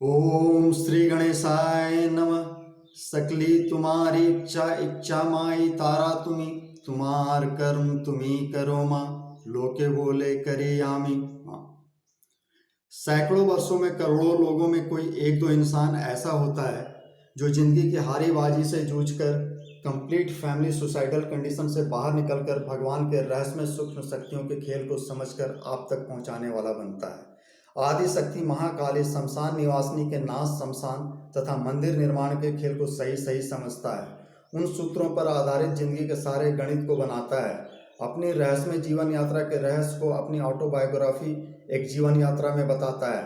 ओम श्री गणेशाय नमः। सकली तुम्हारी इच्छा इच्छा माई तारा तुम्ही, तुम्हार कर्म तुम्ही करो माँ, लोके बोले करे यामी माँ। सैकड़ों वर्षों में करोड़ों लोगों में कोई एक दो इंसान ऐसा होता है जो जिंदगी की हारी बाजी से जूझकर कंप्लीट फैमिली सुसाइडल कंडीशन से बाहर निकलकर भगवान के रहस्यमय सूक्ष्म शक्तियों के खेल को समझकर आप तक पहुंचाने वाला बनता है। आदि शक्ति महाकाली शमशान निवासिनी के नाश शमशान तथा मंदिर निर्माण के खेल को सही सही समझता है। उन सूत्रों पर आधारित जिंदगी के सारे गणित को बनाता है। अपनी रहस्यमय जीवन यात्रा के रहस्य को अपनी ऑटोबायोग्राफी एक जीवन यात्रा में बताता है।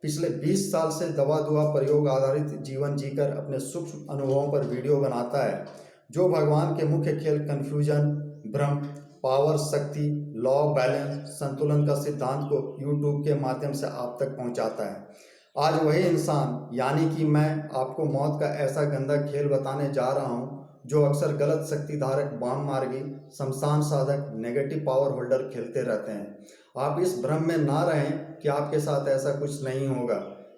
पिछले 20 साल से दवा दुआ प्रयोग आधारित जीवन जीकर अपने सूक्ष्म अनुभवों पर वीडियो बनाता है, जो भगवान के मुख्य खेल कन्फ्यूजन, भ्रम, पावर, शक्ति, लॉ, बैलेंस, संतुलन का सिद्धांत को यूट्यूब के माध्यम से आप तक पहुंचाता है। आज वही इंसान यानी कि मैं आपको मौत का ऐसा गंदा खेल बताने जा रहा हूं जो अक्सर गलत शक्ति धारक, वाम मार्गी, शमशान साधक, नेगेटिव पावर होल्डर खेलते रहते हैं। आप इस भ्रम में ना रहें कि आपके साथ ऐसा कुछ नहीं होगा,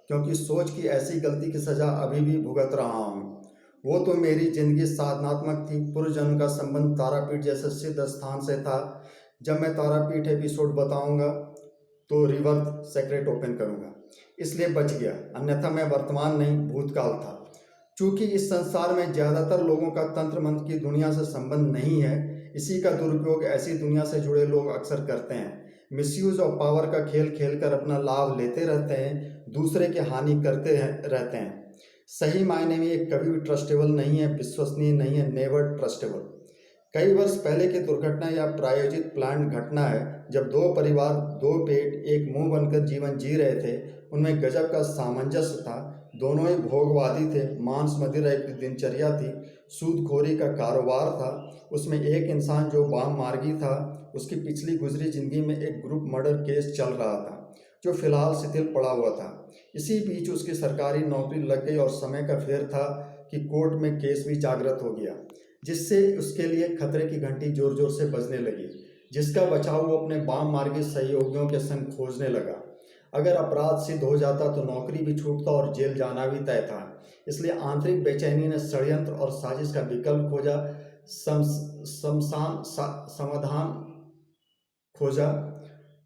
क्योंकि सोच की ऐसी गलती की सजा अभी भी भुगत रहा हूँ। वो तो मेरी जिंदगी साधनात्मक थी। पूर्व जन्म का संबंध तारापीठ जैसे सिद्ध स्थान से था। जब मैं तारापीठ एपिसोड बताऊंगा तो रिवर्थ सेक्रेट ओपन करूंगा, इसलिए बच गया, अन्यथा मैं वर्तमान नहीं भूतकाल था। चूंकि इस संसार में ज्यादातर लोगों का तंत्र मंत्र की दुनिया से संबंध नहीं है, इसी का दुरुपयोग ऐसी दुनिया से जुड़े लोग अक्सर करते हैं। मिसयूज ऑफ पावर का खेल खेलकर अपना लाभ लेते रहते हैं, दूसरे की हानि करते रहते हैं। सही मायने में ये कभी भी ट्रस्टेबल नहीं है, विश्वसनीय नहीं है, नेवर ट्रस्टेबल। कई वर्ष पहले की दुर्घटना या प्रायोजित प्लान घटना है, जब दो परिवार, दो पेट एक मुंह बनकर जीवन जी रहे थे। उनमें गजब का सामंजस्य था। दोनों ही भोगवादी थे। मांस मदिरा एक दिनचर्या थी, सूदखोरी का कारोबार था। उसमें एक इंसान जो वाम मार्गी था, उसकी पिछली गुजरी जिंदगी में एक ग्रुप मर्डर केस चल रहा था जो फिलहाल शिथिल पड़ा हुआ था। इसी बीच उसकी सरकारी नौकरी लग गई और समय का फेर था कि कोर्ट में केस भी जागृत हो गया, जिससे उसके लिए खतरे की घंटी जोर जोर से बजने लगी, जिसका बचाव वो अपने वाम मार्गी सहयोगियों के संग खोजने लगा। अगर अपराध सिद्ध हो जाता तो नौकरी भी छूटता और जेल जाना भी तय था। इसलिए आंतरिक बेचैनी ने षड्यंत्र और साजिश का विकल्प खोजा, समाधान खोजा।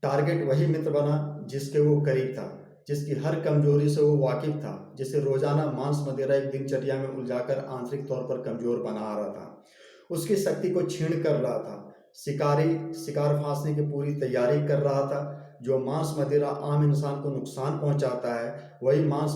टारगेट वही मित्र बना जिसके वो करीब था, जिसकी हर कमजोरी से वो वाकिफ था, जिसे रोजाना मांस मदिरा एक दिनचर्या में उलझाकर आंतरिक तौर पर कमजोर बना रहा था, उसकी शक्ति को छीण कर रहा था। शिकार फांसने की पूरी तैयारी कर रहा था। जो मांस मदिरा आम इंसान को नुकसान पहुंचाता है, वही मांस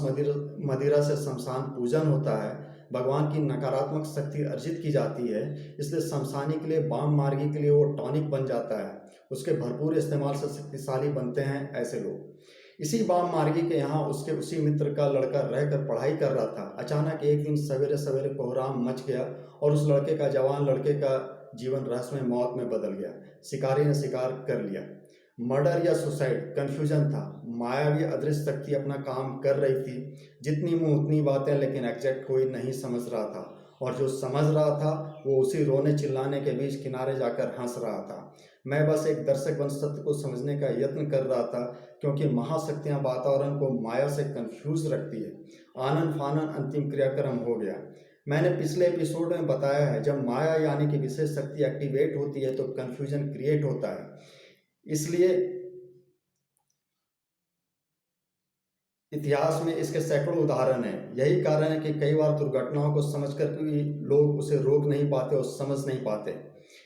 मदिरा से शमशान पूजन होता है। भगवान की नकारात्मक शक्ति अर्जित की जाती है, इसलिए शमशानी के लिए, वाम मार्गी के लिए वो टॉनिक बन जाता है। उसके भरपूर इस्तेमाल से शक्तिशाली बनते हैं ऐसे लोग। इसी वाम मार्गी के यहाँ उसके उसी मित्र का लड़का रहकर पढ़ाई कर रहा था। अचानक एक दिन सवेरे सवेरे कोहराम मच गया और उस जवान लड़के का जीवन रहस्यमय मौत में बदल गया। शिकारी ने शिकार कर लिया। मर्डर या सुसाइड कन्फ्यूजन था। मायावी अदृश्य शक्ति अपना काम कर रही थी। जितनी मुंह उतनी बातें, लेकिन एग्जैक्ट कोई नहीं समझ रहा था। और जो समझ रहा था वो उसी रोने चिल्लाने के बीच किनारे जाकर हंस रहा था। मैं बस एक दर्शक बन सत्य को समझने का यत्न कर रहा था, क्योंकि महाशक्तियां वातावरण को माया से कंफ्यूज रखती है। आनन फानन अंतिम क्रियाक्रम हो गया। मैंने पिछले एपिसोड में बताया है, जब माया यानी कि विशेष शक्ति एक्टिवेट होती है तो कंफ्यूजन क्रिएट होता है। इसलिए इतिहास में इसके सैकड़ों उदाहरण हैं। यही कारण है कि कई बार दुर्घटनाओं को समझकर भी लोग उसे रोक नहीं पाते और समझ नहीं पाते।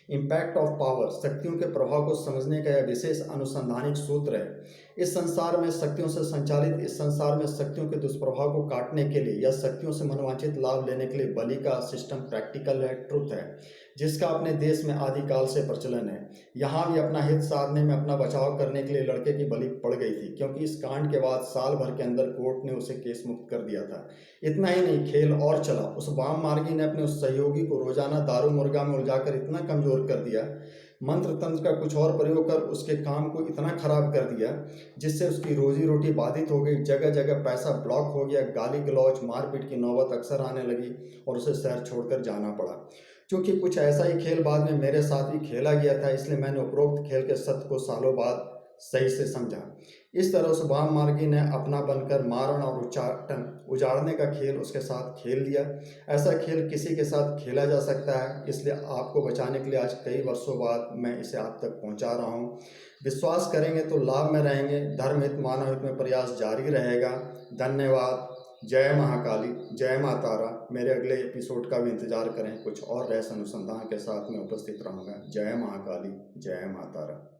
इम्पैक्ट ऑफ पावर, शक्तियों के प्रभाव को समझने का यह विशेष अनुसंधानिक सूत्र है। इस संसार में शक्तियों से संचालित, इस संसार में शक्तियों के दुष्प्रभाव को काटने के लिए या शक्तियों से मनोवांछित लाभ लेने के लिए बलि का सिस्टम प्रैक्टिकल है, ट्रुथ है, जिसका अपने देश में आदिकाल से प्रचलन है। यहाँ भी अपना हित साधने में, अपना बचाव करने के लिए लड़के की बलि पड़ गई थी, क्योंकि इस कांड के बाद साल भर के अंदर कोर्ट ने उसे केस मुक्त कर दिया था। इतना ही नहीं, खेल और चला। उस वाम मार्गी ने अपने उस सहयोगी को रोजाना दारू मुर्गा में उलझाकर इतना कमजोर कर दिया, मंत्र तंत्र का कुछ और प्रयोग कर उसके काम को इतना खराब कर दिया, जिससे उसकी रोजी रोटी बाधित हो गई। जगह जगह पैसा ब्लॉक हो गया। गाली गलौज, मारपीट की नौबत अक्सर आने लगी और उसे शहर छोड़कर जाना पड़ा। क्योंकि कुछ ऐसा ही खेल बाद में मेरे साथ भी खेला गया था, इसलिए मैंने उपरोक्त खेल के सत्य को सालों बाद सही से समझा। इस तरह उस वाम मार्गी ने अपना बनकर मारण और उजाड़ने का खेल उसके साथ खेल लिया। ऐसा खेल किसी के साथ खेला जा सकता है, इसलिए आपको बचाने के लिए आज कई वर्षों बाद मैं इसे आप तक पहुंचा रहा हूं। विश्वास करेंगे तो लाभ में रहेंगे। धर्म हित मानव हित में प्रयास जारी रहेगा। धन्यवाद। जय महाकाली, जय माँ तारा। मेरे अगले एपिसोड का भी इंतजार करें, कुछ और रहस्य अनुसंधान के साथ में उपस्थित रहूँगा। जय महाकाली, जय माँ तारा।